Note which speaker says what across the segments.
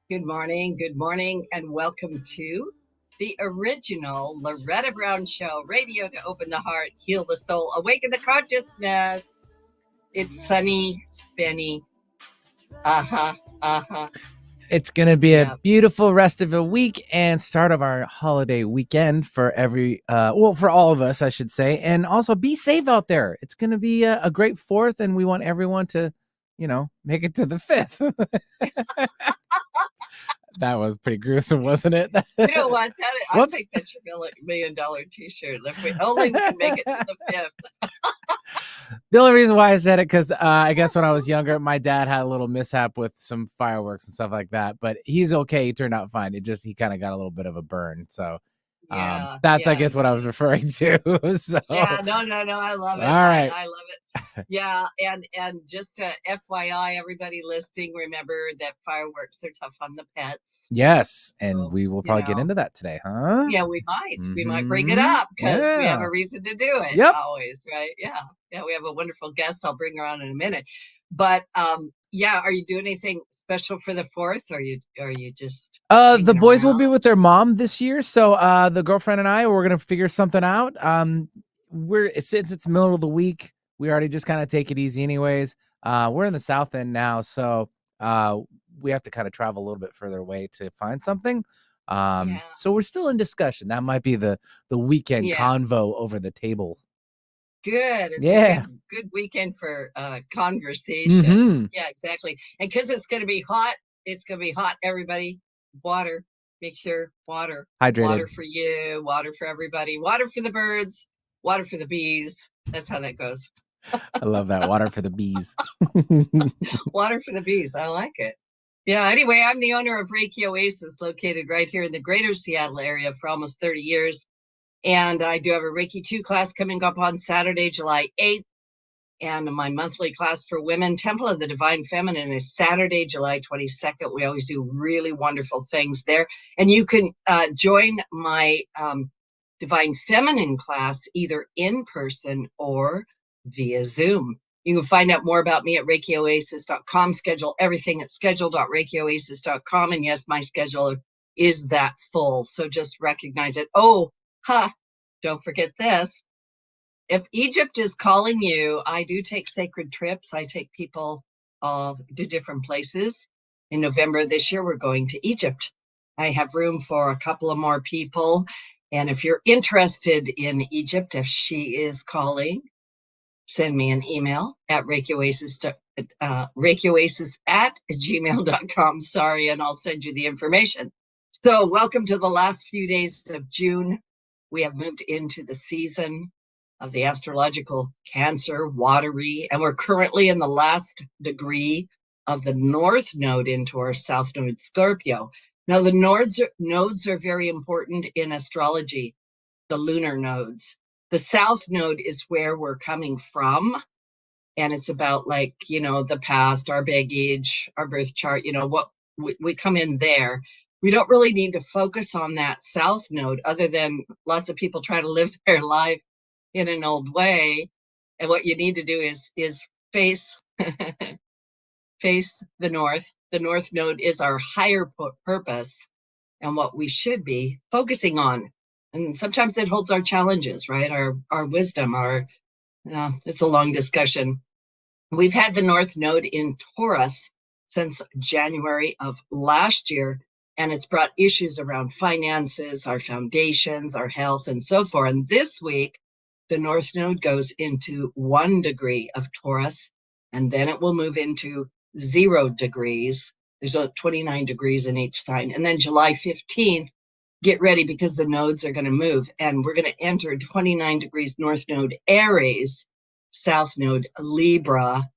Speaker 1: Good morning, and welcome to the original Loretta Brown Show, radio to open the heart, heal the soul, awaken the consciousness. It's Sunny Benny. Uh-huh.
Speaker 2: It's going to be
Speaker 1: Yeah.
Speaker 2: a beautiful rest of the week and start of our holiday weekend for for all of us, I should say. And also be safe out there. It's going to be a great 4th, and we want everyone to, make it to the 5th. That was pretty gruesome, wasn't it?
Speaker 1: You know what? I think that should be like $1 million t-shirt. If we only we can make it to the 5th.
Speaker 2: The only reason why I said it, because I guess when I was younger, my dad had a little mishap with some fireworks and stuff like that, but he's okay. He turned out fine. He kind of got a little bit of a burn. So that's, I guess, what I was referring to. So.
Speaker 1: Yeah, no. I love it.
Speaker 2: All right.
Speaker 1: I love it. Yeah, and just FYI, everybody listening, remember that fireworks are tough on the pets.
Speaker 2: Yes, and we will probably get into that today, huh?
Speaker 1: Yeah, we might.
Speaker 2: Mm-hmm.
Speaker 1: We might bring it up because we have a reason to do it.
Speaker 2: Yep.
Speaker 1: Always, right? Yeah, we have a wonderful guest. I'll bring her on in a minute. But are you doing anything special for the 4th? Or are you just
Speaker 2: the boys will be with their mom this year, so the girlfriend and we're gonna figure something out. Since it's middle of the week, we already just kind of take it easy anyways. We're in the South End now, so we have to kind of travel a little bit further away to find something. So we're still in discussion. That might be the weekend convo over the table.
Speaker 1: Good. It's a good weekend for conversation. Mm-hmm. Yeah, exactly. And because it's going to be hot, everybody. Water. Make sure water.
Speaker 2: Hydrated.
Speaker 1: Water for you, water for everybody, water for the birds, water for the bees. That's how that goes.
Speaker 2: I love that. Water for the bees.
Speaker 1: Water for the bees. I like it. Yeah, anyway, I'm the owner of Reiki Oasis, located right here in the greater Seattle area for almost 30 years. And I do have a Reiki 2 class coming up on Saturday, July 8th. And my monthly class for women, Temple of the Divine Feminine, is Saturday, July 22nd. We always do really wonderful things there. And you can join my Divine Feminine class either in person or via Zoom. You can find out more about me at ReikiOasis.com. Schedule everything at schedule.ReikiOasis.com. And yes, my schedule is that full. So just recognize it. Don't forget this. If Egypt is calling you, I do take sacred trips. I take people to different places. In November this year, we're going to Egypt. I have room for a couple of more people. And if you're interested in Egypt, if she is calling, send me an email at ReikiOasis@gmail.com. Sorry, and I'll send you the information. So welcome to the last few days of June. We have moved into the season of the astrological Cancer, watery, and we're currently in the last degree of the North Node into our South Node Scorpio. Now, the nodes are very important in astrology, the lunar nodes. The South Node is where we're coming from, and it's about the past, our baggage, our birth chart, what we come in there. We don't really need to focus on that South Node, other than lots of people try to live their life in an old way. And what you need to do is face face the North. The North Node is our higher purpose and what we should be focusing on. And sometimes it holds our challenges, right? Our wisdom, it's a long discussion. We've had the North Node in Taurus since January of last year, and it's brought issues around finances, our foundations, our health, and so forth. And this week, the North Node goes into 1 degree of Taurus, and then it will move into 0 degrees. There's 29 degrees in each sign. And then July 15th, get ready, because the nodes are going to move, and we're going to enter 29 degrees North Node Aries, South Node Libra,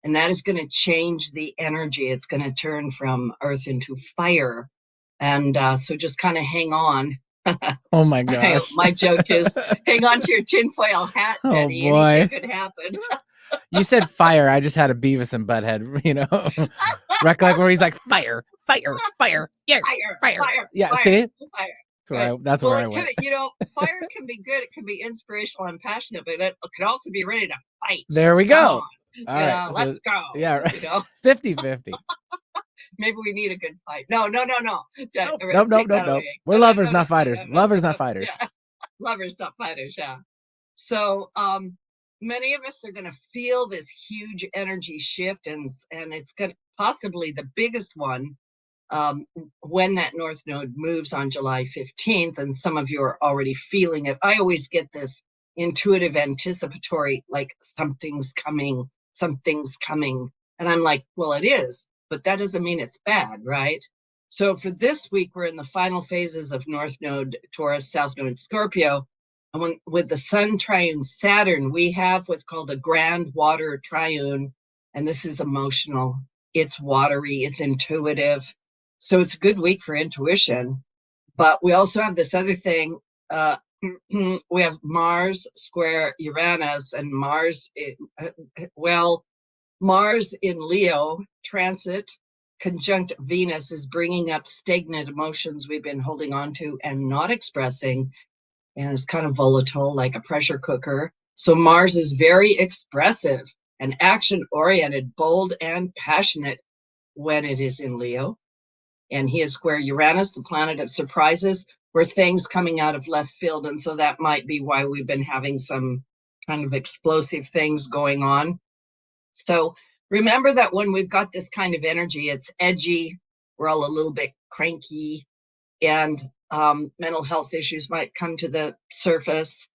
Speaker 1: and that is going to change the energy. It's going to turn from earth into fire. And so just kind of hang on.
Speaker 2: Oh my gosh.
Speaker 1: My joke is hang on to your tinfoil hat, Betty.
Speaker 2: Oh boy.
Speaker 1: Anything could happen.
Speaker 2: You said fire. I just had a Beavis and Butthead, recollect where he's like, fire, fire, fire, yeah, fire. Yeah,
Speaker 1: fire,
Speaker 2: see?
Speaker 1: Fire.
Speaker 2: That's where I went.
Speaker 1: Fire can be good. It can be inspirational and passionate, but it could also be ready to fight.
Speaker 2: There we go. All right. So
Speaker 1: Let's go.
Speaker 2: yeah,
Speaker 1: You know,
Speaker 2: 50-50.
Speaker 1: maybe we need a good fight. No, no, no, no.
Speaker 2: Nope, nope, nope,
Speaker 1: Take
Speaker 2: nope,
Speaker 1: that
Speaker 2: nope.
Speaker 1: away.
Speaker 2: We're
Speaker 1: No, no,
Speaker 2: lovers,
Speaker 1: no, no,
Speaker 2: not
Speaker 1: no, no,
Speaker 2: fighters.
Speaker 1: no, no,
Speaker 2: Lovers, not
Speaker 1: no.
Speaker 2: fighters.
Speaker 1: Yeah, lovers, not fighters. Yeah. So many of us are going to feel this huge energy shift, and it's going to possibly the biggest one um, when that North Node moves on July 15th, and some of you are already feeling it. I always get this intuitive anticipatory, like something's coming. And I'm like, well, it is, but that doesn't mean it's bad, right? So for this week, we're in the final phases of North Node Taurus, South Node Scorpio. And with the Sun triune Saturn, we have what's called a grand water triune. And this is emotional, it's watery, it's intuitive. So it's a good week for intuition. But we also have this other thing. We have Mars square Uranus, and Mars in Leo transit conjunct Venus is bringing up stagnant emotions we've been holding on to and not expressing. And it's kind of volatile, like a pressure cooker. So Mars is very expressive and action oriented, bold, and passionate when it is in Leo. And he is square Uranus, the planet of surprises, where things coming out of left field. And so that might be why we've been having some kind of explosive things going on. So remember that when we've got this kind of energy, it's edgy, we're all a little bit cranky, and mental health issues might come to the surface.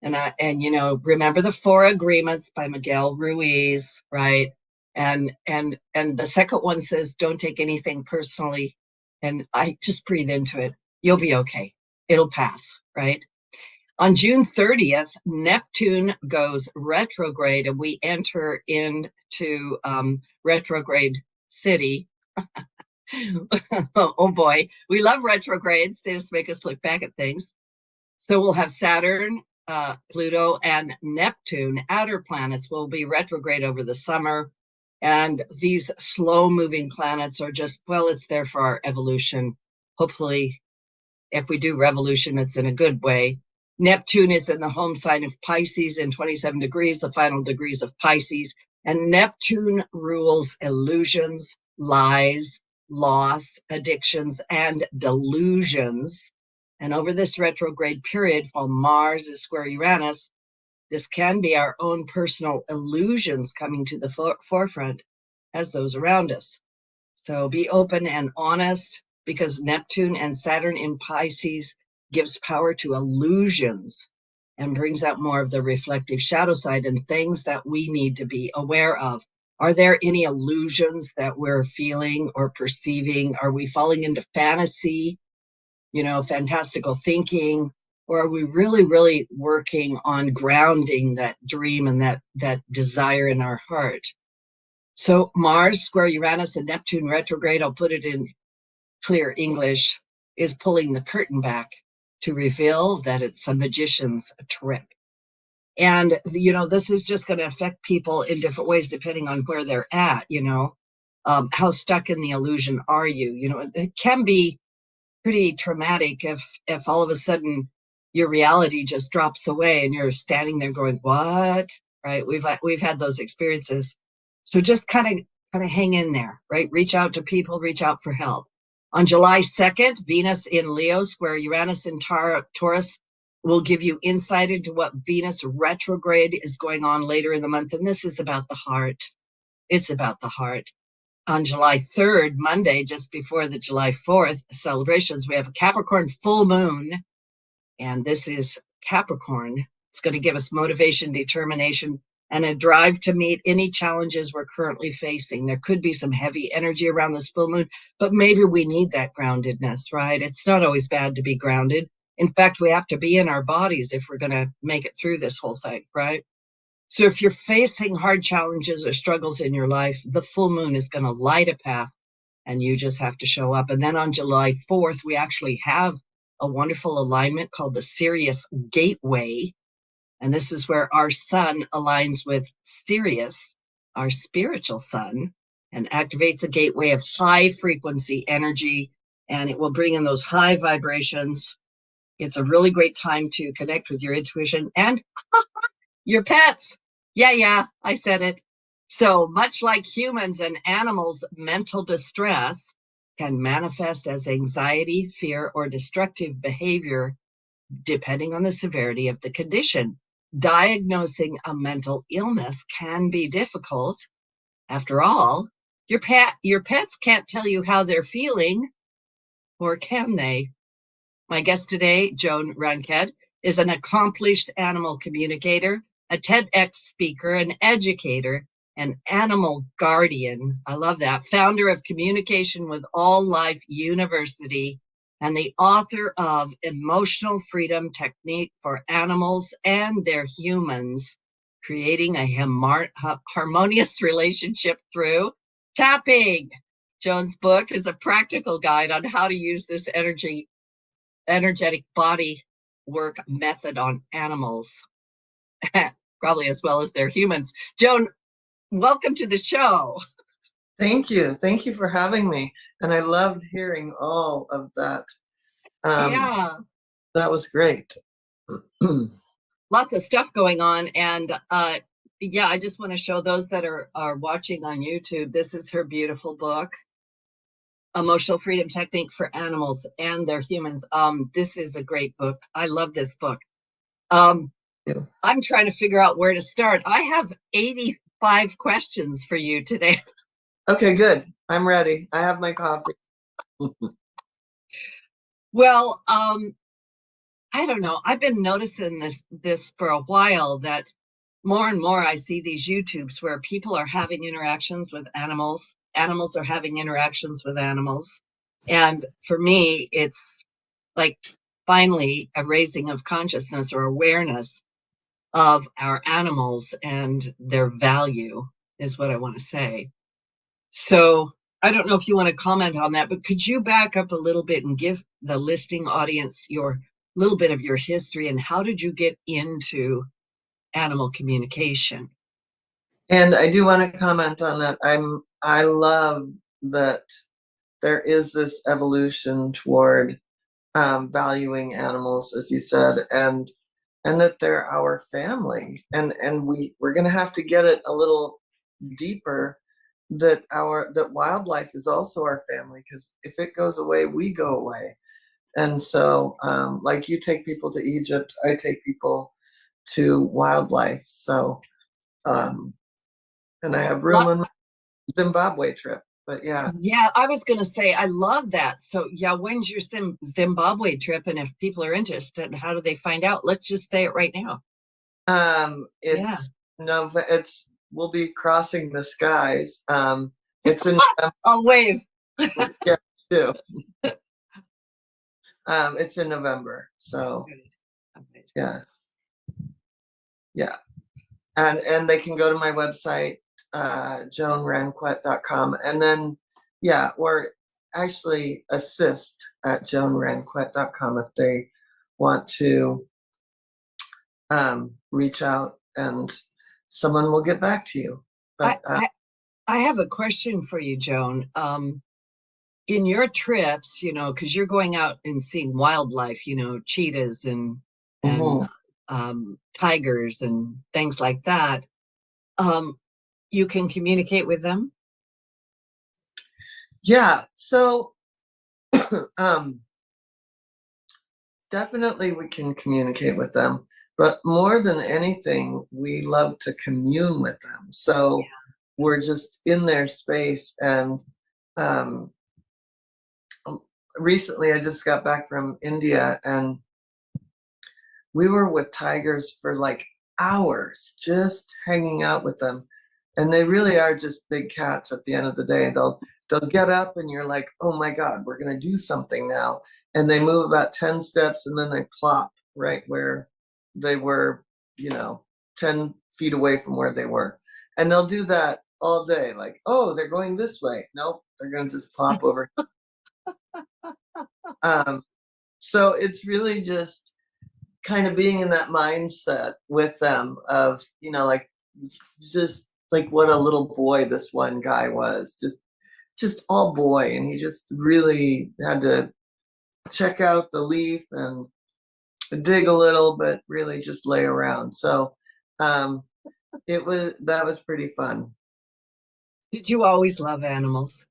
Speaker 1: And you know, remember the Four Agreements by Miguel Ruiz, right? And the second one says, don't take anything personally. And I just breathe into it. You'll be okay. It'll pass, right? On June 30th, Neptune goes retrograde and we enter into retrograde city. Oh boy, we love retrogrades. They just make us look back at things. So we'll have Saturn, Pluto, and Neptune, outer planets, will be retrograde over the summer. And these slow moving planets are just, well, it's there for our evolution. Hopefully, if we do revolution, it's in a good way. Neptune is in the home sign of Pisces in 27 degrees, the final degrees of Pisces. And Neptune rules illusions, lies, loss, addictions, and delusions. And over this retrograde period, while Mars is square Uranus, this can be our own personal illusions coming to the forefront as those around us. So be open and honest, because Neptune and Saturn in Pisces gives power to illusions and brings out more of the reflective shadow side and things that we need to be aware of. Are there any illusions that we're feeling or perceiving? Are we falling into fantasy, fantastical thinking? Or are we really, really working on grounding that dream and that desire in our heart? So Mars square Uranus and Neptune retrograde, I'll put it in clear English, is pulling the curtain back to reveal that it's a magician's trick. And, this is just going to affect people in different ways depending on where they're at, how stuck in the illusion are you? It can be pretty traumatic if all of a sudden your reality just drops away and you're standing there going, what? Right? We've had those experiences. So just kind of hang in there, right? Reach out to people, reach out for help. On July 2nd, Venus in Leo square Uranus in Taurus will give you insight into what Venus retrograde is going on later in the month. And this is about the heart. It's about the heart. On July 3rd, Monday, just before the July 4th celebrations, we have a Capricorn full moon. And this is Capricorn. It's going to give us motivation, determination, and a drive to meet any challenges we're currently facing. There could be some heavy energy around this full moon, but maybe we need that groundedness, right? It's not always bad to be grounded. In fact, we have to be in our bodies if we're going to make it through this whole thing, right? So if you're facing hard challenges or struggles in your life, the full moon is going to light a path and you just have to show up. And then on July 4th, we actually have a wonderful alignment called the Sirius Gateway. And this is where our sun aligns with Sirius, our spiritual sun, and activates a gateway of high frequency energy. And it will bring in those high vibrations. It's a really great time to connect with your intuition and your pets. Yeah, I said it. So much like humans and animals, mental distress can manifest as anxiety, fear, or destructive behavior, depending on the severity of the condition. Diagnosing a mental illness can be difficult. After all, your pets can't tell you how they're feeling, or can they? My guest today, Joan Ranket, is an accomplished animal communicator, a TEDx speaker, an educator, an animal guardian. I love that. Founder of Communication with All Life University and the author of Emotional Freedom Technique for Animals and Their Humans, creating a harmonious relationship through tapping. Joan's book is a practical guide on how to use this energetic body work method on animals, probably as well as their humans. Joan, welcome to the show.
Speaker 3: Thank you. Thank you for having me. And I loved hearing all of that.
Speaker 1: Yeah,
Speaker 3: That was great.
Speaker 1: lots of stuff going on. And yeah, I just want to show those that are watching on YouTube. This is her beautiful book, Emotional Freedom Technique for Animals and Their Humans. This is a great book. I love this book. I'm trying to figure out where to start. I have 85 questions for you today.
Speaker 3: Okay, good. I'm ready. I have my coffee.
Speaker 1: Well, I don't know. I've been noticing this for a while, that more and more I see these YouTubes where people are having interactions with animals. Animals are having interactions with animals. And for me, it's like finally a raising of consciousness or awareness of our animals and their value is what I want to say. So I don't know if you want to comment on that, but could you back up a little bit and give the listening audience your little bit of your history and how did you get into animal communication?
Speaker 3: And I do want to comment on that. I love that there is this evolution toward valuing animals, as you said, and that they're our family. And we're gonna have to get it a little deeper, that wildlife is also our family, because if it goes away, we go away. And so like you take people to Egypt, I take people to wildlife. So and I have room on my Zimbabwe trip. But yeah.
Speaker 1: Yeah, I was going to say, I love that. So yeah, when's your Zimbabwe trip? And if people are interested, how do they find out? Let's just say it right now. Yeah.
Speaker 3: It's we'll be crossing the skies. It's in
Speaker 1: I'll wave.
Speaker 3: yeah, too. It's in November. So yeah. Yeah. And they can go to my website, joanranquet.com, and then yeah, or actually assist at joanranquet.com if they want to reach out, and someone will get back to you. But
Speaker 1: I have a question for you, Joan. In your trips, because you're going out and seeing wildlife, cheetahs and tigers and things like that, you can communicate with them?
Speaker 3: Yeah, so definitely we can communicate with them, but more than anything, we love to commune with them. So we're just in their space. And recently I just got back from India, and we were with tigers for like hours, just hanging out with them. And they really are just big cats at the end of the day. They'll get up and you're like, oh my God, we're gonna do something now. And they move about 10 steps and then they plop right where they were, 10 feet away from where they were. And they'll do that all day, like, oh, they're going this way. Nope, they're gonna just plop over. So it's really just kind of being in that mindset with them of, like, just like what a little boy this one guy was, just all boy, and he just really had to check out the leaf and dig a little, but really just lay around. So that was pretty fun.
Speaker 1: Did you always love animals?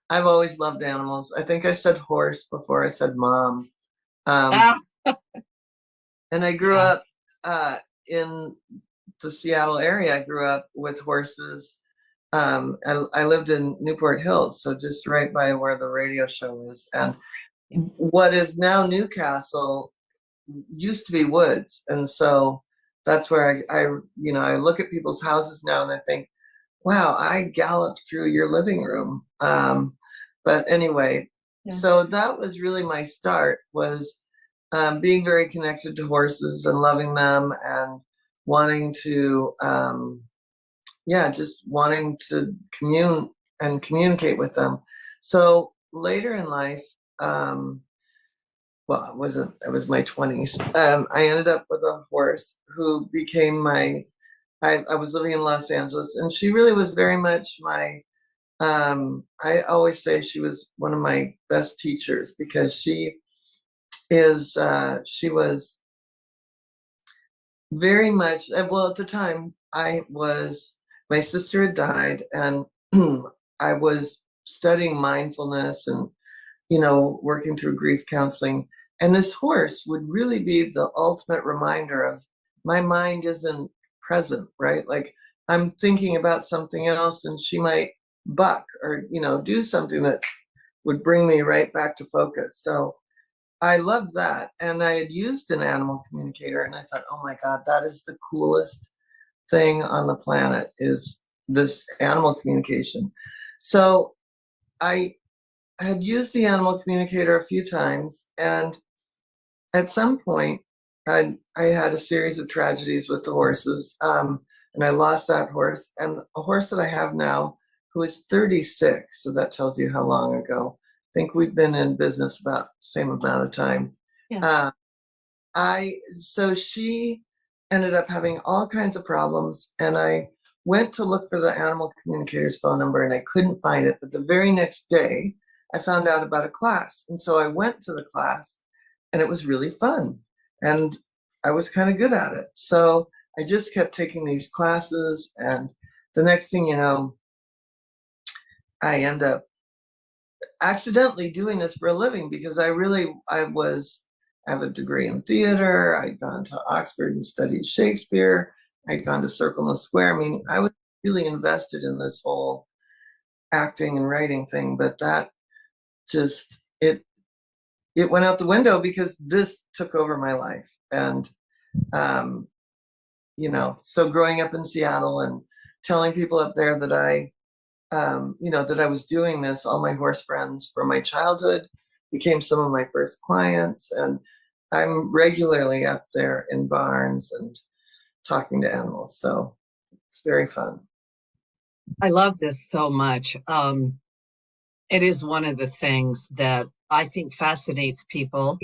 Speaker 3: I've always loved animals. I think I said horse before I said mom. Um,
Speaker 1: Ah,
Speaker 3: and I grew
Speaker 1: yeah.
Speaker 3: up in the Seattle area. I grew up with horses. I lived in Newport Hills, so just right by where the radio show is. And what is now Newcastle used to be woods. And so that's where I look at people's houses now and I think, wow, I galloped through your living room. But anyway,
Speaker 1: Yeah.
Speaker 3: so that was really my start, was being very connected to horses and loving them and wanting to, just wanting to communicate with them. So later in life, well, it was my 20s. I ended up with a horse who became I was living in Los Angeles, and she really was very much I always say she was one of my best teachers, because she was very much, well, at the time, my sister had died, and I was studying mindfulness and, working through grief counseling. And this horse would really be the ultimate reminder of my mind isn't present, right? Like, I'm thinking about something else and she might buck or, do something that would bring me right back to focus. So I loved that. And I had used an animal communicator and I thought, oh my God, that is the coolest thing on the planet, is this animal communication. So I had used the animal communicator a few times, and at some point, I had a series of tragedies with the horses, and I lost that horse. And a horse that I have now, who is 36, so that tells you how long ago. I think we've been in business about the same amount of time.
Speaker 1: Yeah.
Speaker 3: So she ended up having all kinds of problems, and I went to look for the animal communicator's phone number and I couldn't find it. But the very next day, I found out about a class. And so I went to the class, and it was really fun. And I was kind of good at it. So I just kept taking these classes. And the next thing you know, I end up accidentally doing this for a living, because I have a degree in theater. I'd gone to Oxford and studied Shakespeare. I'd gone to Circle and Square. I mean, I was really invested in this whole acting and writing thing, but that just, it went out the window because this took over my life. And, um, so growing up in Seattle and telling people up there that that I was doing this, all my horse friends from my childhood became some of my first clients. And I'm regularly up there in barns and talking to animals. So it's very fun.
Speaker 1: I love this so much. It is one of the things that I think fascinates people.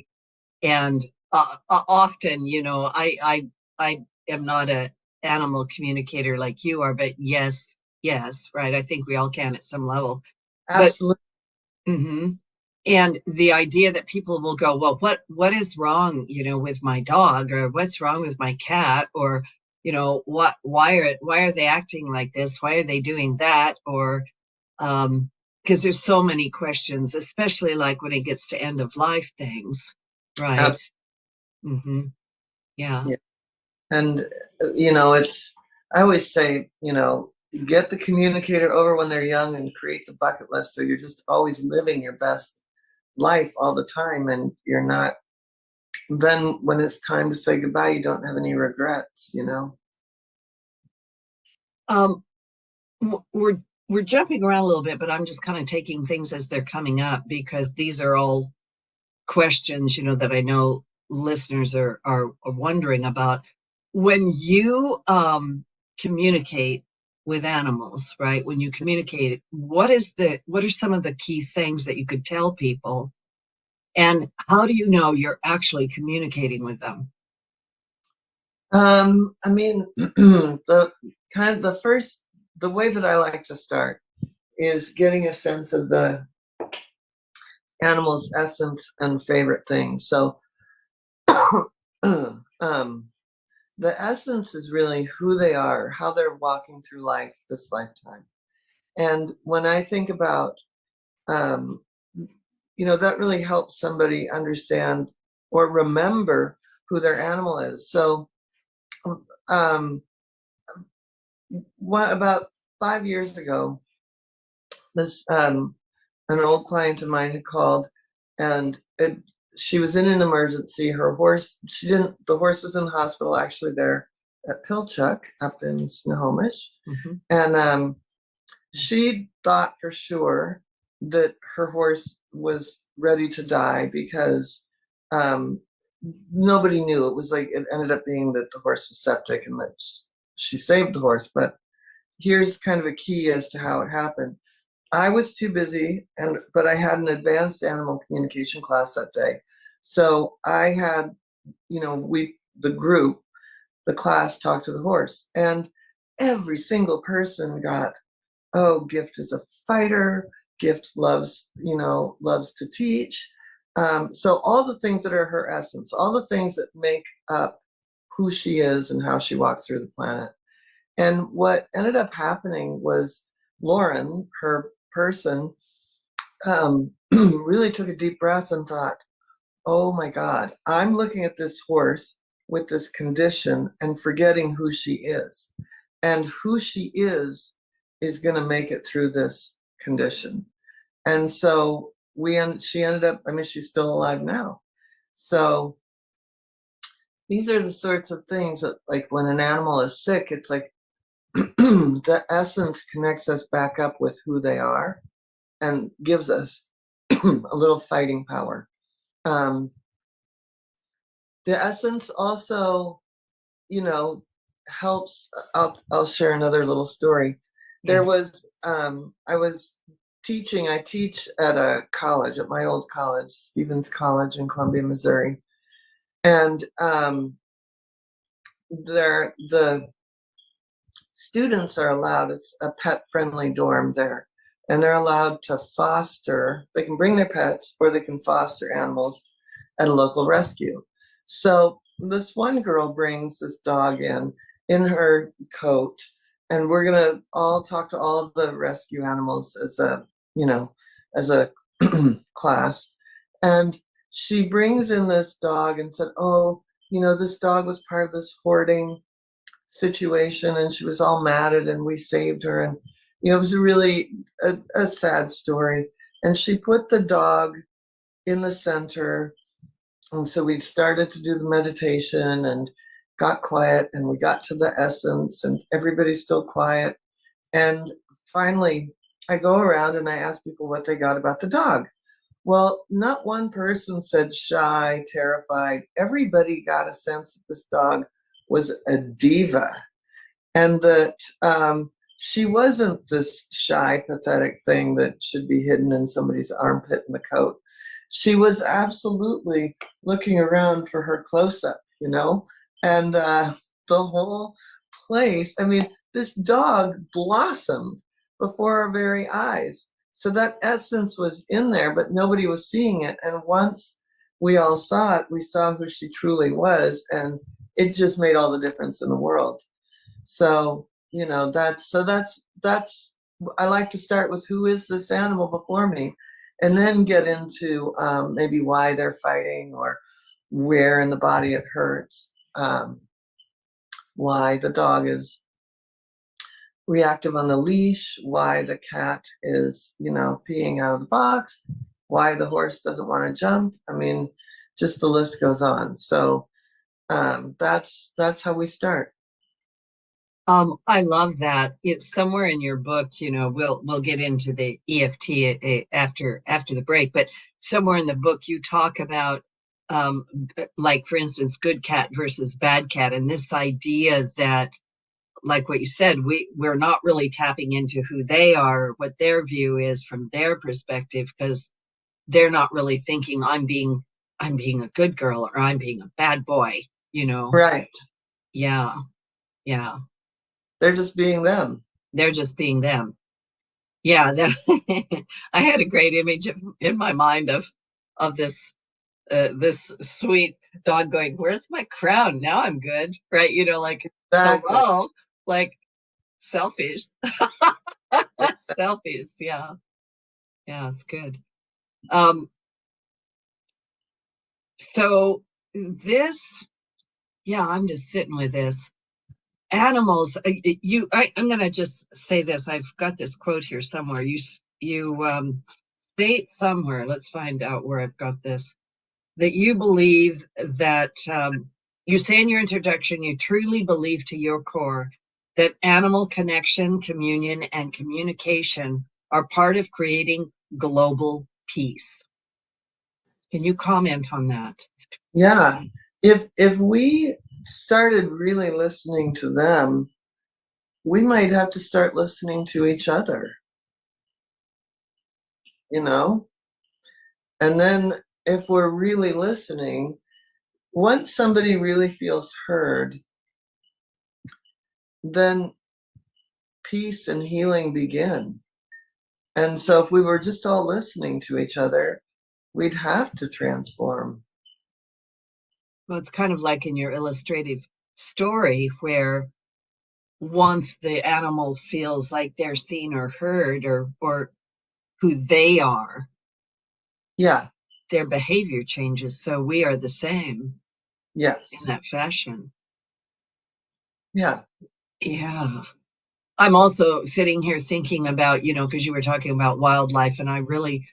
Speaker 1: And often, I am not a animal communicator like you are, but yes, right. I think we all can at some level. But
Speaker 3: Absolutely.
Speaker 1: mhm. And the idea that people will go, well, what is wrong, with my dog, or what's wrong with my cat, or why are they acting like this? Why are they doing that? Or because there's so many questions, especially like when it gets to end of life things, right?
Speaker 3: Absolutely.
Speaker 1: Mm-hmm. Yeah.
Speaker 3: Yeah. And, I always say, get the communicator over when they're young and create the bucket list. So you're just always living your best life all the time. And you're not, then when it's time to say goodbye, you don't have any regrets.
Speaker 1: Um, we're jumping around a little bit, but I'm just kind of taking things as they're coming up, because these are all questions, that I know listeners are wondering about. When you communicate with animals, right? When you communicate, what are some of the key things that you could tell people? And how do you know you're actually communicating with them?
Speaker 3: I mean, the way that I like to start is getting a sense of the animal's essence and favorite things. So, um, the essence is really who they are, how they're walking through life this lifetime. And when I think about, um, that really helps somebody understand or remember who their animal is. So, um, about 5 years ago, this an old client of mine had called, and she was in an emergency. Her horse, the horse was in the hospital actually there at Pilchuck up in Snohomish.
Speaker 1: Mm-hmm.
Speaker 3: And she thought for sure that her horse was ready to die because nobody knew. It was like, it ended up being that the horse was septic and that she saved the horse. But here's kind of a key as to how it happened. I was too busy, but I had an advanced animal communication class that day. So I had, the class talked to the horse, and every single person got, oh, Gift is a fighter. Gift loves to teach. So all the things that are her essence, all the things that make up who she is and how she walks through the planet. And what ended up happening was Lauren, her person, really took a deep breath and thought, oh my God, I'm looking at this horse with this condition and forgetting who she is. And who she is going to make it through this condition. And so she ended up, she's still alive now. So these are the sorts of things that, like, when an animal is sick, it's like the essence connects us back up with who they are and gives us a little fighting power. The essence also, helps. I'll share another little story. There was, I was teaching. I teach at a college, at my old college, Stevens College in Columbia, Missouri, and the students are allowed. It's a pet-friendly dorm there, and they're allowed to foster. They can bring their pets, or they can foster animals at a local rescue. So this one girl brings this dog in her coat, and we're gonna all talk to all the rescue animals as a class. And she brings in this dog and said, oh, this dog was part of this hoarding situation, and she was all mad at it, and we saved her. And it was really a sad story. And she put the dog in the center, and so we started to do the meditation and got quiet, and we got to the essence, and everybody's still quiet. And finally I go around and I ask people what they got about the dog. Well, not one person said shy, terrified. Everybody got a sense that this dog was a diva, and that she wasn't this shy, pathetic thing that should be hidden in somebody's armpit in the coat. She was absolutely looking around for her close-up, and the whole place. This dog blossomed before our very eyes. So that essence was in there, but nobody was seeing it. And once we all saw it, we saw who she truly was, and it just made all the difference in the world. So, that's I like to start with who is this animal before me, and then get into maybe why they're fighting, or where in the body it hurts, why the dog is reactive on the leash, why the cat is, peeing out of the box, why the horse doesn't want to jump. Just the list goes on. So that's how we start.
Speaker 1: I love that. It's somewhere in your book. We'll get into the EFT after the break, but somewhere in the book you talk about, like, for instance, good cat versus bad cat, and this idea that, like what you said, we're not really tapping into who they are, what their view is from their perspective, because they're not really thinking I'm being a good girl, or I'm being a bad boy.
Speaker 3: Right.
Speaker 1: Yeah.
Speaker 3: They're just being them.
Speaker 1: They're just being them. Yeah, I had a great image in my mind of this this sweet dog going, "Where's my crown? Now I'm good." Right? Like,
Speaker 3: Exactly.
Speaker 1: hello, like, selfish. Selfies, yeah. Yeah, it's good. Um, so this, yeah, I'm just sitting with this. Animals, I'm gonna just say this. I've got this quote here somewhere. You state somewhere, let's find out where I've got this, that you believe that you say in your introduction, you truly believe to your core that animal connection, communion, and communication are part of creating global peace. Can you comment on that?
Speaker 3: Yeah. If we started really listening to them, we might have to start listening to each other, you know? And then if we're really listening, once somebody really feels heard, then peace and healing begin. And so if we were just all listening to each other, we'd have to transform.
Speaker 1: Well, it's kind of like in your illustrative story where once the animal feels like they're seen or heard or who they are,
Speaker 3: Yeah.
Speaker 1: their behavior changes. So we are the same
Speaker 3: Yes.
Speaker 1: in that fashion.
Speaker 3: Yeah.
Speaker 1: Yeah. I'm also sitting here thinking about, because you were talking about wildlife, and I really,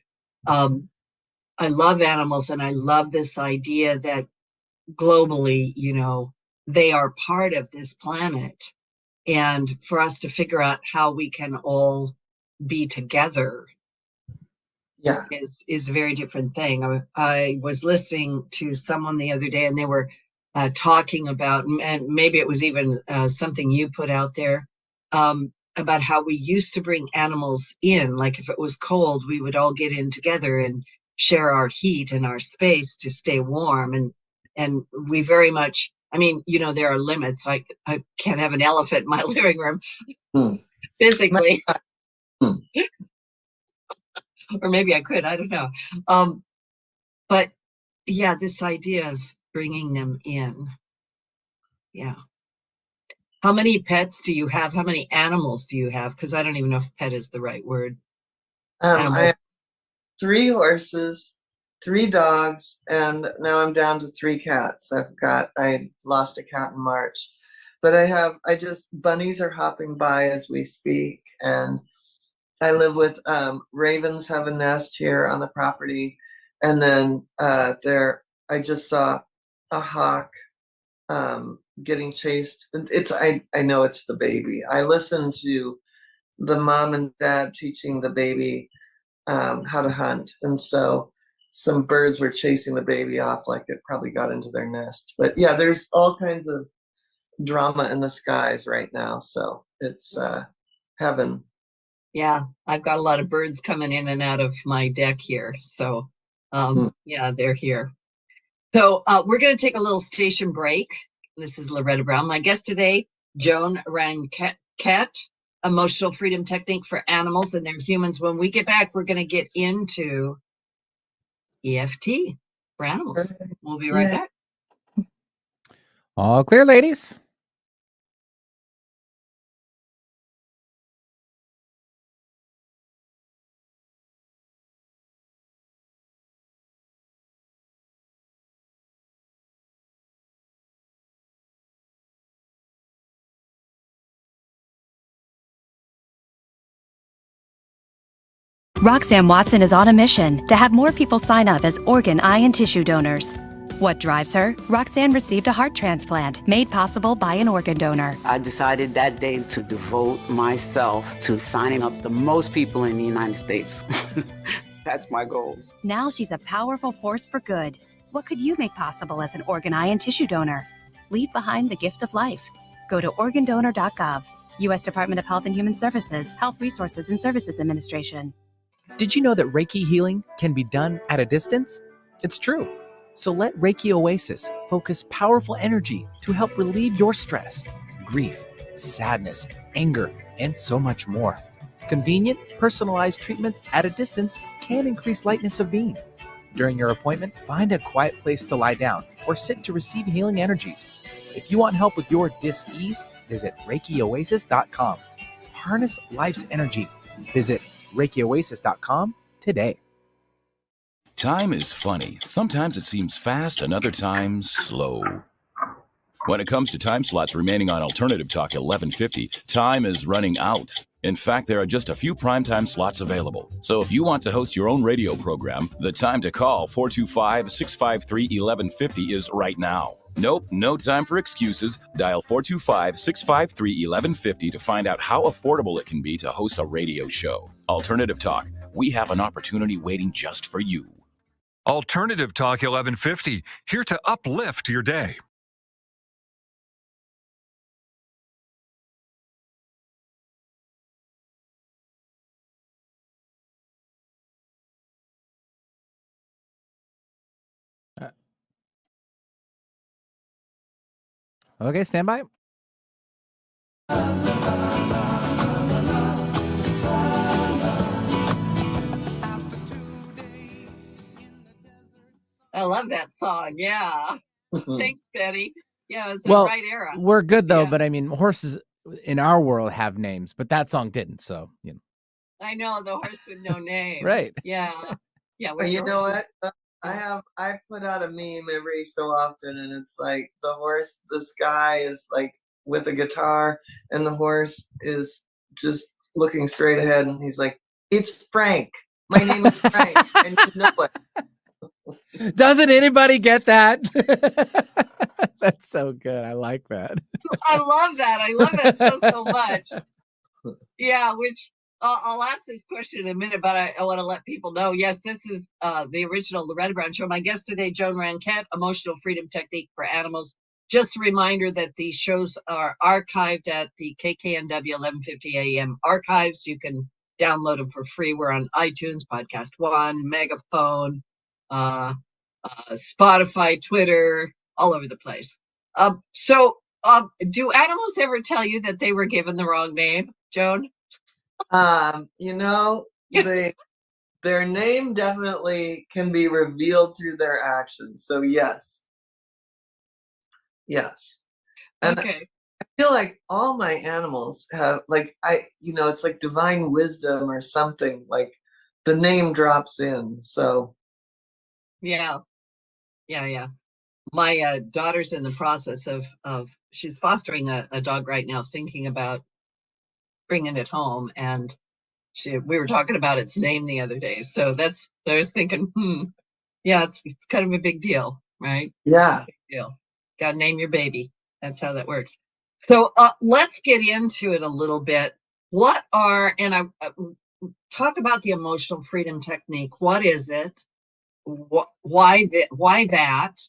Speaker 1: I love animals, and I love this idea that globally, they are part of this planet. And for us to figure out how we can all be together
Speaker 3: Yeah.
Speaker 1: is a very different thing. I was listening to someone the other day, and they were talking about, and maybe it was even something you put out there, about how we used to bring animals in. Like if it was cold, we would all get in together and share our heat and our space to stay warm. And we very much, I mean, there are limits. I can't have an elephant in my living room physically. Or maybe I could, I don't know. But yeah, this idea of bringing them in. Yeah. How many pets do you have? How many animals do you have? Because I don't even know if pet is the right word.
Speaker 3: I have 3 horses, 3 dogs, and now I'm down to 3 cats. I lost a cat in March. But bunnies are hopping by as we speak. And I live with ravens have a nest here on the property. And then I just saw a hawk getting chased. I know it's the baby. I listened to the mom and dad teaching the baby how to hunt, and so some birds were chasing the baby off like it probably got into their nest. But yeah, there's all kinds of drama in the skies right now, so it's heaven.
Speaker 1: Yeah, I've got a lot of birds coming in and out of my deck here. So yeah, they're here. So we're going to take a little station break. This is Loretta Brown. My guest today, Joan Rancat, Emotional Freedom Technique for Animals and Their Humans. When we get back, we're going to get into EFT for animals. We'll be right back.
Speaker 2: All clear, ladies.
Speaker 4: Roxanne Watson is on a mission to have more people sign up as organ, eye, and tissue donors. What drives her? Roxanne received a heart transplant made possible by an organ donor.
Speaker 5: I decided that day to devote myself to signing up the most people in the United States. That's my goal.
Speaker 4: Now she's a powerful force for good. What could you make possible as an organ, eye, and tissue donor? Leave behind the gift of life. Go to organdonor.gov. U.S. Department of Health and Human Services, Health Resources and Services Administration.
Speaker 2: Did you know that Reiki healing can be done at a distance? It's true. So let Reiki Oasis focus powerful energy to help relieve your stress, grief, sadness, anger, and so much more. Convenient, personalized treatments at a distance can increase lightness of being. During your appointment, find a quiet place to lie down or sit to receive healing energies. If you want help with your dis-ease, visit ReikiOasis.com. harness life's energy. Visit ReikiOasis.com today.
Speaker 6: Time is funny. Sometimes it seems fast and other times slow. When it comes to time slots remaining on Alternative Talk 1150, time is running out. In fact, there are just a few primetime slots available. So if you want to host your own radio program, the time to call 425-653-1150 is right now. Nope, no time for excuses. Dial 425-653-1150 to find out how affordable it can be to host a radio show. Alternative Talk, we have an opportunity waiting just for you.
Speaker 7: Alternative Talk 1150, here to uplift your day.
Speaker 2: Okay, stand by.
Speaker 1: I love that song. Yeah. Thanks, Betty. Yeah, it's the
Speaker 2: Well,
Speaker 1: right era.
Speaker 2: we're good though,
Speaker 1: Yeah.
Speaker 2: but I mean, horses in our world have names, but that song didn't. So, you know.
Speaker 1: I know, the horse with no name.
Speaker 2: Right.
Speaker 1: Yeah. Yeah.
Speaker 3: But you know what? I put out a meme every so often, and it's like this guy is like with a guitar, and the horse is just looking straight ahead, and he's like, "It's Frank. My name is Frank," and you know it.
Speaker 2: Doesn't anybody get that? That's so good. I like that.
Speaker 1: I love that. I love that so much. Yeah, which I'll ask this question in a minute, but I want to let people know. Yes, this is the original Loretta Brown Show. My guest today, Joan Ranquette, Emotional Freedom Technique for Animals. Just a reminder that these shows are archived at the KKNW 1150 AM archives. You can download them for free. We're on iTunes, Podcast One, Megaphone, Spotify, Twitter, all over the place. So do animals ever tell you that they were given the wrong name, Joan?
Speaker 3: You know, their name definitely can be revealed through their actions. So yes. And
Speaker 1: Okay.
Speaker 3: I feel like all my animals have it's like divine wisdom or something, like the name drops in. So
Speaker 1: Yeah. My daughter's in the process of she's fostering a dog right now, thinking about bringing it home, and we were talking about its name the other day. So I was thinking, yeah, it's kind of a big deal, right?
Speaker 3: yeah.
Speaker 1: Big deal. Got to name your baby. That's how that works. So let's get into it a little bit. What are, and I talk about the emotional freedom technique. What is it? Why that?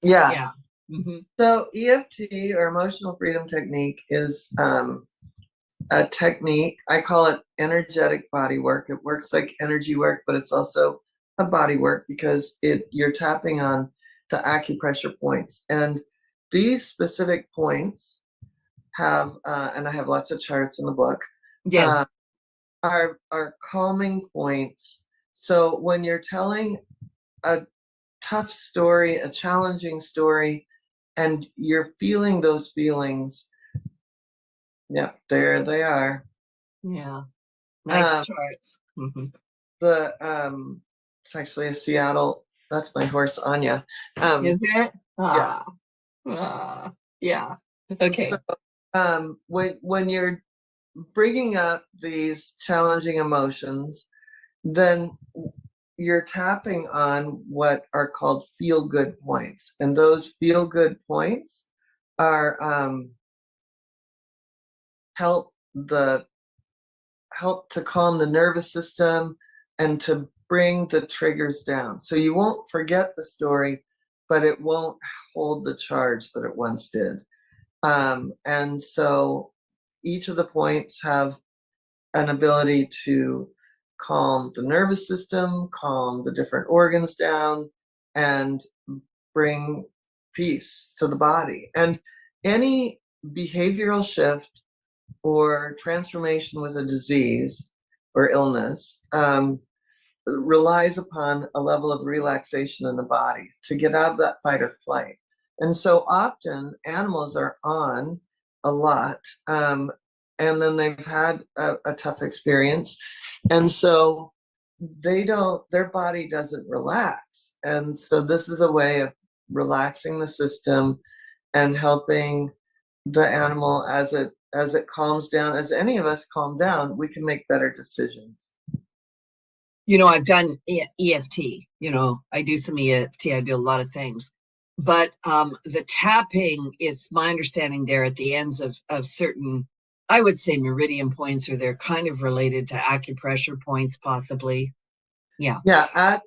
Speaker 3: Yeah.
Speaker 1: Yeah. Mm-hmm.
Speaker 3: So EFT, or emotional freedom technique, is a technique. I call it energetic body work. It works like energy work, but it's also a body work because you're tapping on the acupressure points. And these specific points have, and I have lots of charts in the book,
Speaker 1: Yes.
Speaker 3: are calming points. So when you're telling a tough story, a challenging story, and you're feeling those feelings, yeah, there they are.
Speaker 1: Yeah. Nice charts. Mm-hmm.
Speaker 3: It's actually a Seattle. That's my horse Anya.
Speaker 1: Is it?
Speaker 3: Yeah.
Speaker 1: Yeah. Okay.
Speaker 3: So, when you're bringing up these challenging emotions, then you're tapping on what are called feel-good points, and those feel-good points are help to calm the nervous system and to bring the triggers down. So you won't forget the story, but it won't hold the charge that it once did. And so each of the points have an ability to calm the nervous system, calm the different organs down, and bring peace to the body. And any behavioral shift or transformation with a disease or illness relies upon a level of relaxation in the body to get out of that fight or flight. And so often animals are on a lot and then they've had a tough experience, and so their body doesn't relax. And so this is a way of relaxing the system and helping the animal as it calms down. As any of us calm down, we can make better decisions.
Speaker 1: I've done EFT, I do some EFT, I do a lot of things. But the tapping, it's my understanding they're at the ends of certain, I would say, meridian points, or they're kind of related to acupressure points, possibly. Yeah.
Speaker 3: Yeah,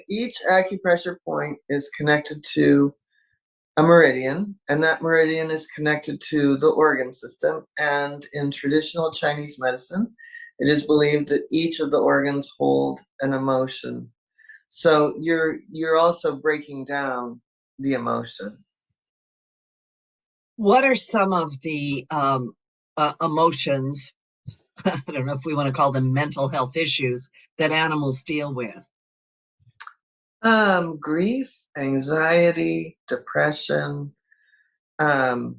Speaker 3: each acupressure point is connected to a meridian, and that meridian is connected to the organ system. And in traditional Chinese medicine, it is believed that each of the organs hold an emotion. So you're also breaking down the emotion.
Speaker 1: What are some of the emotions, I don't know if we want to call them mental health issues, that animals deal with?
Speaker 3: Grief, anxiety, depression, those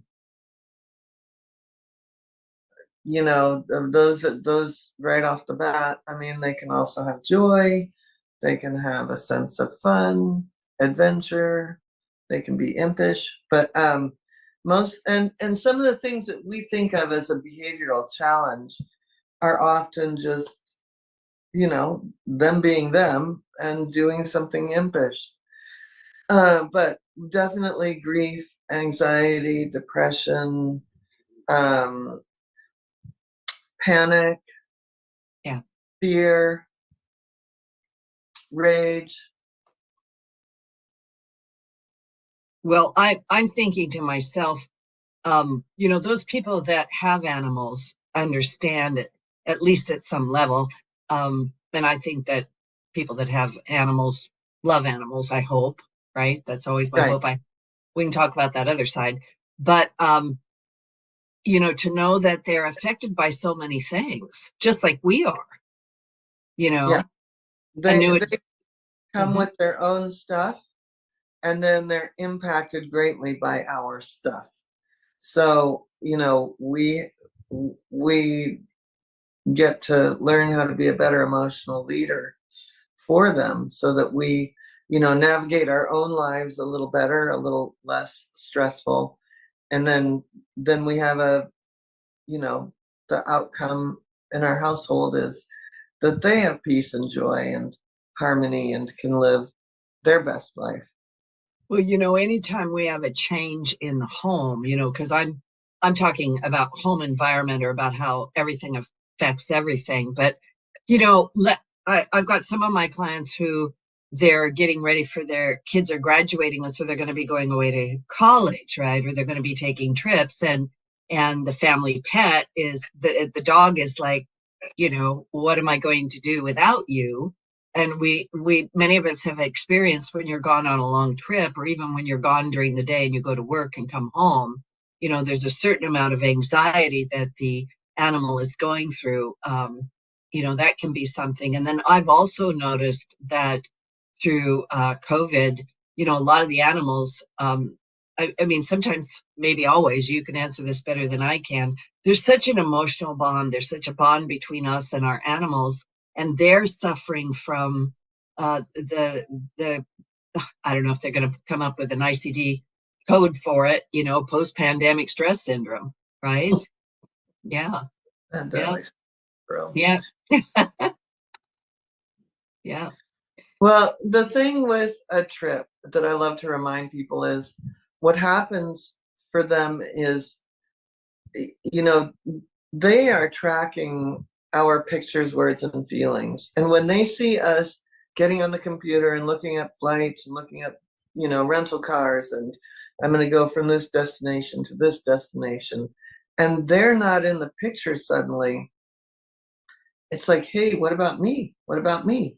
Speaker 3: right off the bat. I mean, they can also have joy, they can have a sense of fun, adventure, they can be impish, but most and some of the things that we think of as a behavioral challenge are often just them being them and doing something impish. But definitely grief, anxiety, depression, panic,
Speaker 1: Yeah,
Speaker 3: fear, rage.
Speaker 1: well, I'm thinking to myself, those people that have animals understand it, at least at some level. And I think that people that have animals love animals, I hope, right? That's always my
Speaker 3: Right.
Speaker 1: hope. We can talk about that other side. But to know that they're affected by so many things, just like we are,
Speaker 3: Yeah.
Speaker 1: I knew
Speaker 3: They
Speaker 1: it.
Speaker 3: come
Speaker 1: Mhm.
Speaker 3: with their own stuff, and then they're impacted greatly by our stuff. So, we get to learn how to be a better emotional leader for them, so that we, navigate our own lives a little better, a little less stressful. And then we have the outcome in our household is that they have peace and joy and harmony and can live their best life.
Speaker 1: Well, anytime we have a change in the home, because I'm talking about home environment, or about how everything affects everything. But I've got some of my clients who they're getting ready for their kids are graduating, and so they're going to be going away to college, right? Or they're going to be taking trips, and the family pet is the dog is like, what am I going to do without you? And we many of us have experienced, when you're gone on a long trip, or even when you're gone during the day and you go to work and come home, there's a certain amount of anxiety that the animal is going through. That can be something. And then I've also noticed that through COVID, a lot of the animals, I mean, sometimes, maybe always, you can answer this better than I can. There's such an emotional bond. There's such a bond between us and our animals, and they're suffering from the I don't know if they're going to come up with an ICD code for it, post-pandemic stress syndrome, right? Yeah, yeah,
Speaker 3: Pandemic syndrome.
Speaker 1: yeah, yeah.
Speaker 3: Well, the thing with a trip that I love to remind people is what happens for them is, they are tracking our pictures, words, and feelings. And when they see us getting on the computer and looking at flights and looking at, rental cars, and I'm going to go from this destination to this destination, and they're not in the picture suddenly, it's like, hey, what about me? What about me?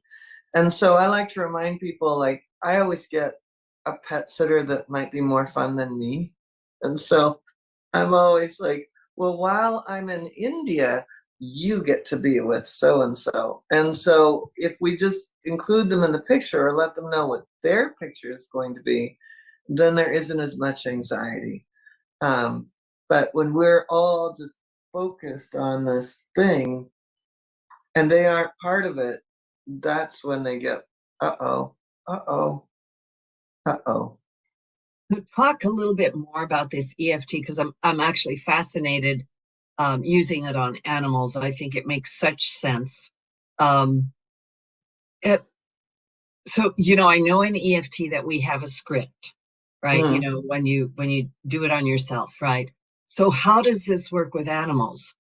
Speaker 3: And so I like to remind people, like, I always get a pet sitter that might be more fun than me. And so I'm always like, well, while I'm in India, you get to be with so and so. And so if we just include them in the picture, or let them know what their picture is going to be, then there isn't as much anxiety. But when we're all just focused on this thing and they aren't part of it, that's when they get, uh-oh, uh-oh, uh-oh.
Speaker 1: So talk a little bit more about this EFT, because I'm actually fascinated using it on animals. I think it makes such sense. Um, it, so I know in EFT that we have a script, right?
Speaker 3: Mm.
Speaker 1: When you do it on yourself, right? So how does this work with animals?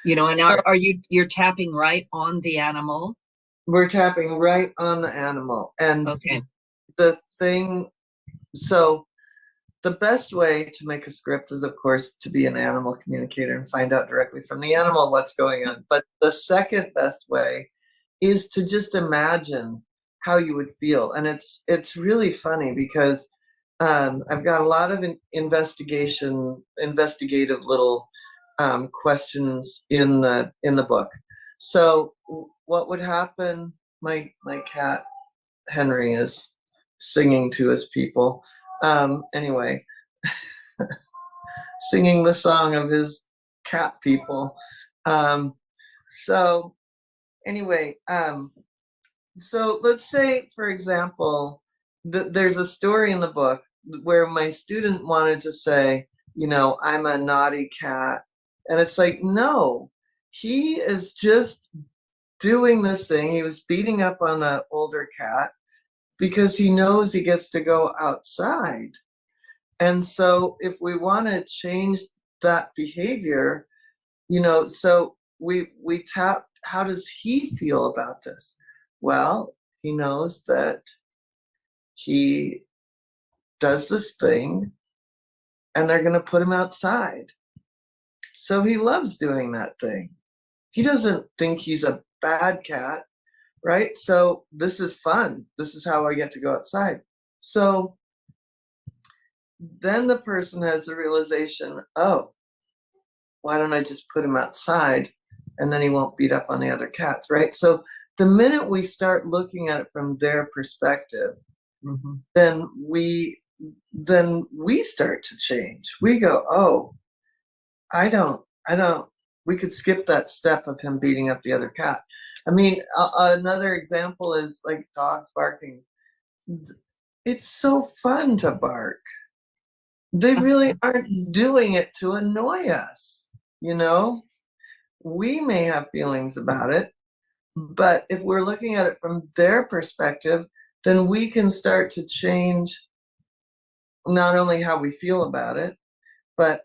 Speaker 1: And
Speaker 3: So
Speaker 1: are you're tapping right on the animal?
Speaker 3: we're tapping right on the animal. And
Speaker 1: Okay.
Speaker 3: the thing, so the best way to make a script is, of course, to be an animal communicator and find out directly from the animal what's going on. But the second best way is to just imagine how you would feel. And it's really funny because I've got a lot of investigative little questions in the book. So what would happen? My cat Henry is singing to his people. Anyway, singing the song of his cat people. So anyway, so let's say, for example, there's a story in the book where my student wanted to say, I'm a naughty cat. And it's like, no, he is just doing this thing. He was beating up on the older cat because he knows he gets to go outside. And so if we want to change that behavior, so we tap, how does he feel about this? Well, he knows that he does this thing and they're going to put him outside. So he loves doing that thing. He doesn't think he's a bad cat, right? So this is fun. This is how I get to go outside. So then the person has the realization, oh, why don't I just put him outside and then he won't beat up on the other cats, right? So the minute we start looking at it from their perspective,
Speaker 1: Mm-hmm.
Speaker 3: then we start to change. We go, oh, I don't, we could skip that step of him beating up the other cat. I mean, another example is like dogs barking. It's so fun to bark. They really aren't doing it to annoy us, We may have feelings about it, but if we're looking at it from their perspective, then we can start to change not only how we feel about it, but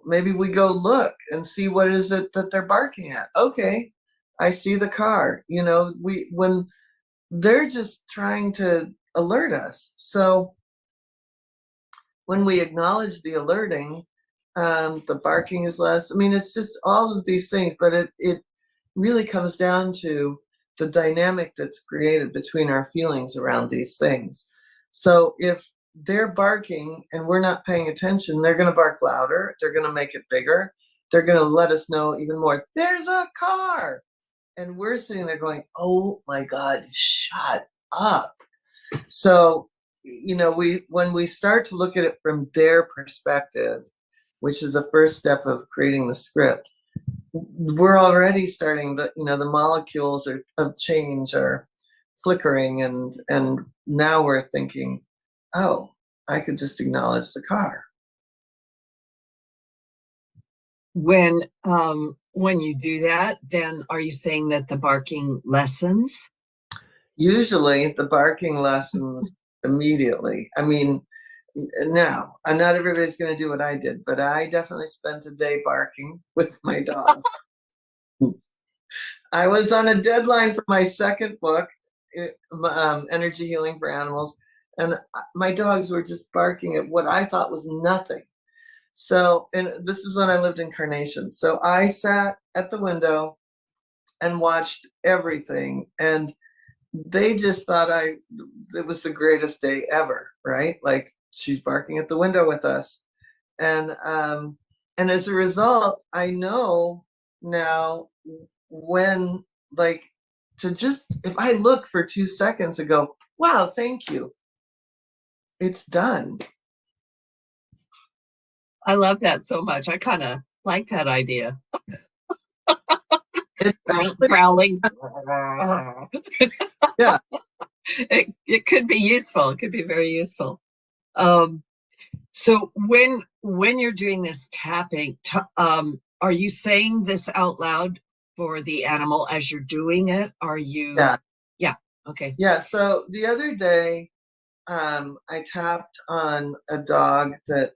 Speaker 3: maybe we go look and see what is it that they're barking at. Okay, I see the car. When they're just trying to alert us. So when we acknowledge the alerting, the barking is less. I mean, it's just all of these things, but it really comes down to the dynamic that's created between our feelings around these things. So if they're barking and we're not paying attention, they're going to bark louder. They're going to make it bigger. They're going to let us know even more, there's a car. And we're sitting there going, oh my God, shut up. So, when we start to look at it from their perspective, which is the first step of creating the script, we're already starting the molecules of change are flickering, and now we're thinking, oh, I could just acknowledge the car.
Speaker 1: When you do that, then are you saying that the barking lessens?
Speaker 3: Usually the barking lessens immediately. I mean, now, not everybody's going to do what I did, but I definitely spent a day barking with my dog. I was on a deadline for my second book, Energy Healing for Animals, and my dogs were just barking at what I thought was nothing. So, and this is when I lived in Carnation. So I sat at the window and watched everything, and they just thought it was the greatest day ever, right? Like, she's barking at the window with us. And as a result, I know now when, like, to just, if I look for 2 seconds and go, wow, thank you, it's done.
Speaker 1: I love that so much. I kind of like that idea.
Speaker 3: It's
Speaker 1: Growling.
Speaker 3: yeah.
Speaker 1: It could be useful. It could be very useful. Um, so when you're doing this tapping, are you saying this out loud for the animal as you're doing it? Are you?
Speaker 3: Yeah.
Speaker 1: Yeah. Okay.
Speaker 3: Yeah. So the other day, I tapped on a dog that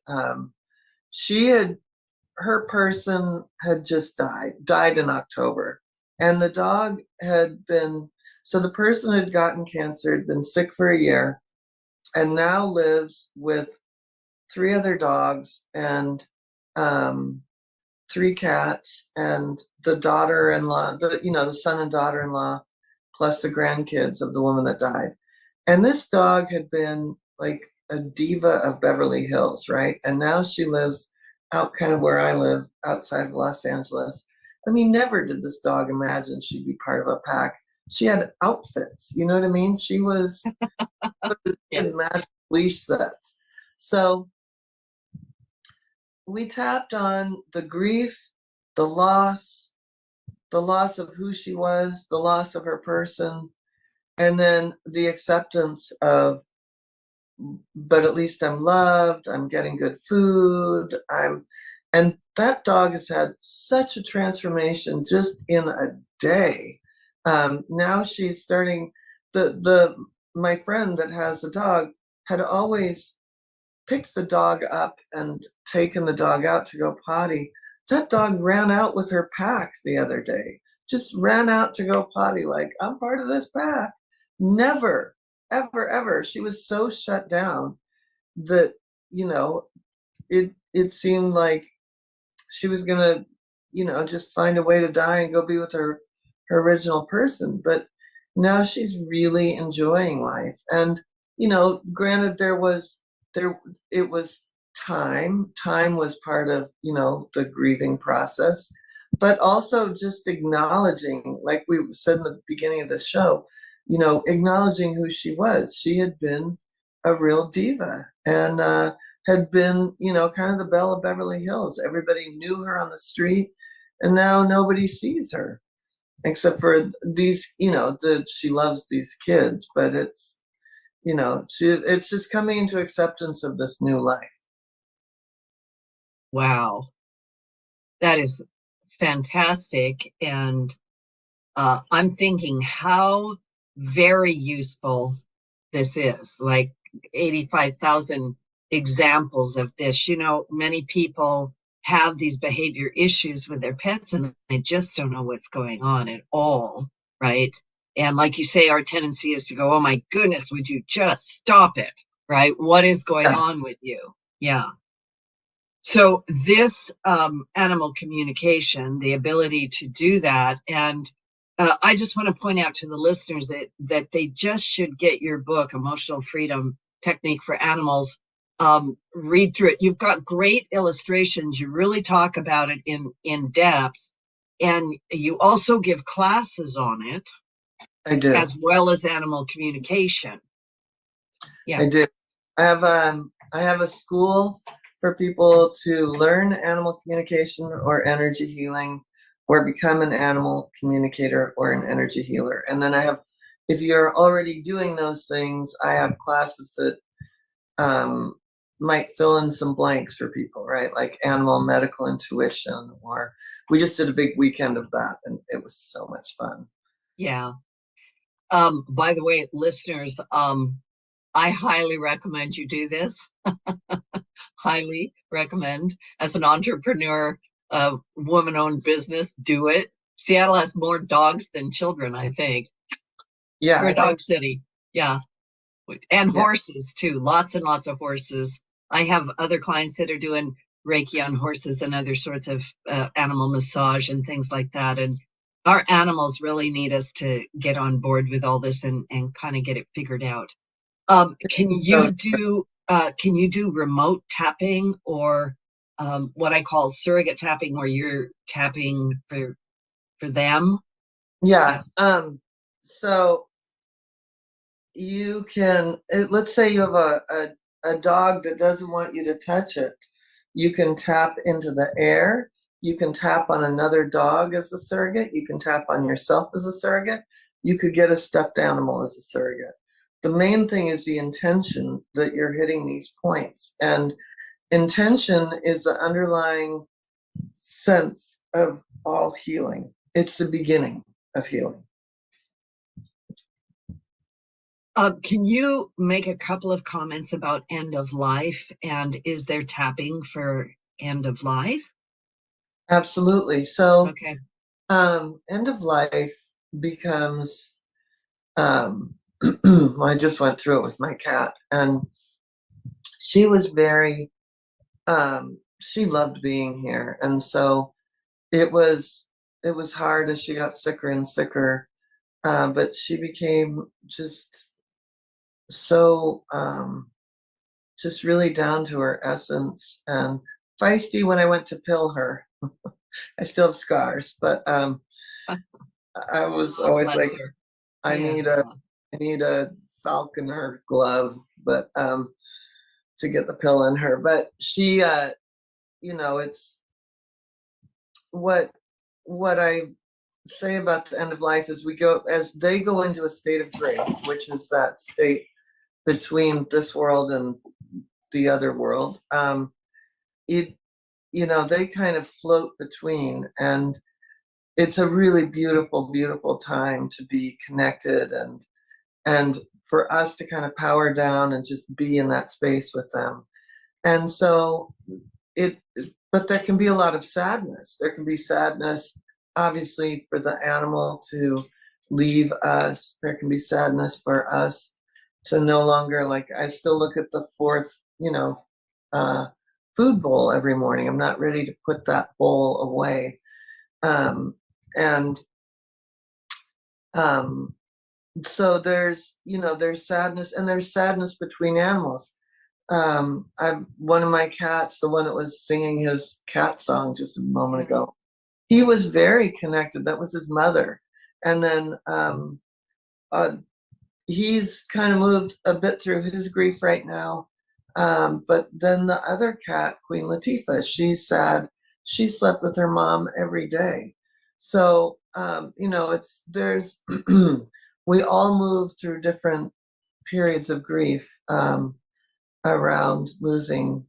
Speaker 3: her person had just died in October. And the dog so the person had gotten cancer, had been sick for a year, and now lives with 3 other dogs and um, 3 cats and the daughter-in-law, the son and daughter-in-law, plus the grandkids of the woman that died. And this dog had been like a diva of Beverly Hills, right? And now she lives out kind of where I live, outside of Los Angeles. I mean, never did this dog imagine she'd be part of a pack. She had outfits, you know what I mean? She was
Speaker 1: Yes.
Speaker 3: match leash sets. So we tapped on the grief, the loss of who she was, the loss of her person, and then the acceptance of, but at least I'm loved, I'm getting good food, and that dog has had such a transformation just in a day. Now she's starting, my friend that has a dog had always picked the dog up and taken the dog out to go potty. That dog ran out with her pack the other day. Just ran out to go potty like, I'm part of this pack. Never, ever, ever. She was so shut down that, it seemed like she was gonna, just find a way to die and go be with her original person. But now she's really enjoying life. And, granted it was time. Time was part of, the grieving process, but also just acknowledging, like we said in the beginning of the show, acknowledging who she was. She had been a real diva and had been, kind of the belle of Beverly Hills. Everybody knew her on the street, and now nobody sees her except for these, she loves these kids, but it's just coming into acceptance of this new life.
Speaker 1: Wow. That is fantastic. And I'm thinking how very useful this is. Like 85,000 examples of this. Many people have these behavior issues with their pets and they just don't know what's going on at all, right? And like you say, our tendency is to go, oh my goodness, would you just stop it, right? What is going on with you? Yeah. So this animal communication, the ability to do that, and I just want to point out to the listeners that they just should get your book, Emotional Freedom Technique for Animals. Read through it. You've got great illustrations. You really talk about it in depth, and you also give classes on it.
Speaker 3: I do.
Speaker 1: As well as animal communication. Yeah.
Speaker 3: I do. I have a school for people to learn animal communication or energy healing, or become an animal communicator or an energy healer. And then if you're already doing those things, I have classes that might fill in some blanks for people, right? Like animal medical intuition, or we just did a big weekend of that, and it was so much fun.
Speaker 1: Yeah. By the way, listeners, I highly recommend you do this. Highly recommend. As an entrepreneur, woman-owned business, do it. Seattle has more dogs than children, I think.
Speaker 3: Yeah.
Speaker 1: We're a dog city. Yeah. And horses too. Lots and lots of horses. I have other clients that are doing Reiki on horses and other sorts of animal massage and things like that. And our animals really need us to get on board with all this and kind of get it figured out. Can you do remote tapping, or what I call surrogate tapping, where you're tapping for them?
Speaker 3: Yeah. So you can, let's say you have a dog that doesn't want you to touch it. You can tap into the air. You can tap on another dog as a surrogate. You can tap on yourself as a surrogate. You could get a stuffed animal as a surrogate. The main thing is the intention that you're hitting these points. And intention is the underlying sense of all healing. It's the beginning of healing.
Speaker 1: Can you make a couple of comments about end of life, and is there tapping for end of life?
Speaker 3: Absolutely. So,
Speaker 1: Okay.
Speaker 3: end of life becomes, I just went through it with my cat, and she was very, she loved being here. And so it was hard as she got sicker and sicker. But she became just so, just really down to her essence and feisty when I went to pill her. I still have scars, but I was always
Speaker 1: Bless
Speaker 3: like,
Speaker 1: her.
Speaker 3: I
Speaker 1: Yeah.
Speaker 3: need a falconer glove, but to get the pill in her. But she, it's what I say about the end of life is as they go into a state of grace, which is that state between this world and the other world. They kind of float between, and it's a really beautiful, beautiful time to be connected and for us to kind of power down and just be in that space with them. And so but there can be a lot of sadness. There can be sadness, obviously, for the animal to leave us. There can be sadness for us to no longer, like, I still look at the fourth, food bowl every morning. I'm not ready to put that bowl away. And so there's sadness, and there's sadness between animals. One of my cats, the one that was singing his cat song just a moment ago, he was very connected. That was his mother. And then he's kind of moved a bit through his grief right now. But then the other cat, Queen Latifah, she's sad. She slept with her mom every day. So, there's, we all move through different periods of grief around losing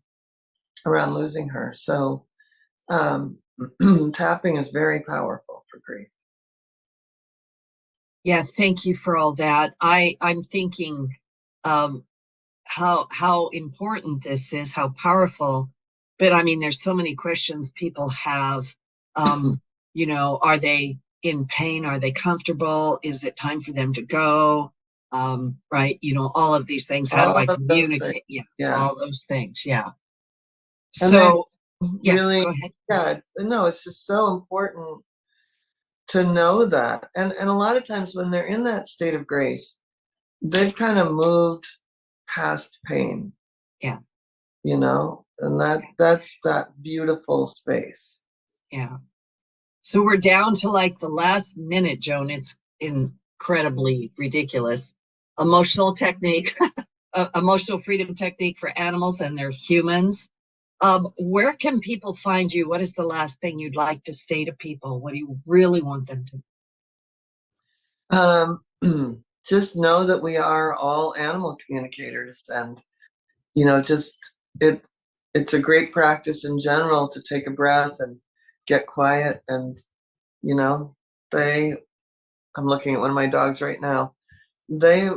Speaker 3: her. So, tapping is very powerful for grief.
Speaker 1: Yeah, thank you for all that. I'm thinking how important this is, how powerful. But I mean, there's so many questions people have. Are they in pain? Are they comfortable? Is it time for them to go? Right? All of these things. How do I communicate? Yeah, all those things. Yeah. So, yeah,
Speaker 3: really,
Speaker 1: go ahead.
Speaker 3: Yeah, no, it's just so important to know that. And a lot of times when they're in that state of grace, they've kind of moved past pain.
Speaker 1: Yeah.
Speaker 3: And that's that beautiful space.
Speaker 1: Yeah. So we're down to like the last minute, Joan. It's incredibly ridiculous. Emotional technique, emotional freedom technique for animals and their humans. Where can people find you? What is the last thing you'd like to say to people? What do you really want them
Speaker 3: to? Just know that we are all animal communicators, and it's a great practice in general to take a breath and get quiet. And I'm looking at one of my dogs right now. They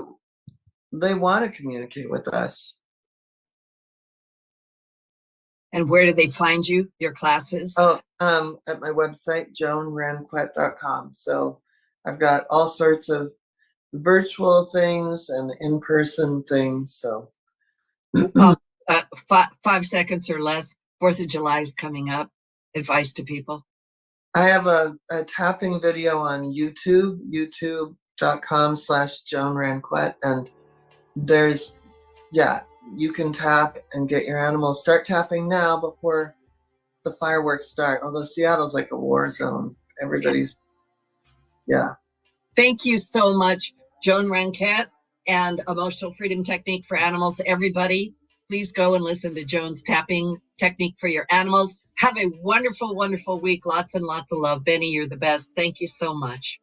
Speaker 3: want to communicate with us.
Speaker 1: And where do they find you, your classes?
Speaker 3: At my website, joanranquet.com. So I've got all sorts of virtual things and in-person things. So
Speaker 1: 5 seconds or less. 4th of July is coming up. Advice to people.
Speaker 3: I have a tapping video on YouTube, youtube.com/joanranquet. And you can tap and get your animals. Start tapping now before the fireworks start. Although Seattle's like a war zone. Everybody's, yeah.
Speaker 1: Thank you so much, Joan Ranquet and Emotional Freedom Technique for Animals. Everybody, please go and listen to Joan's tapping technique for your animals. Have a wonderful, wonderful week. Lots and lots of love. Benny, you're the best. Thank you so much.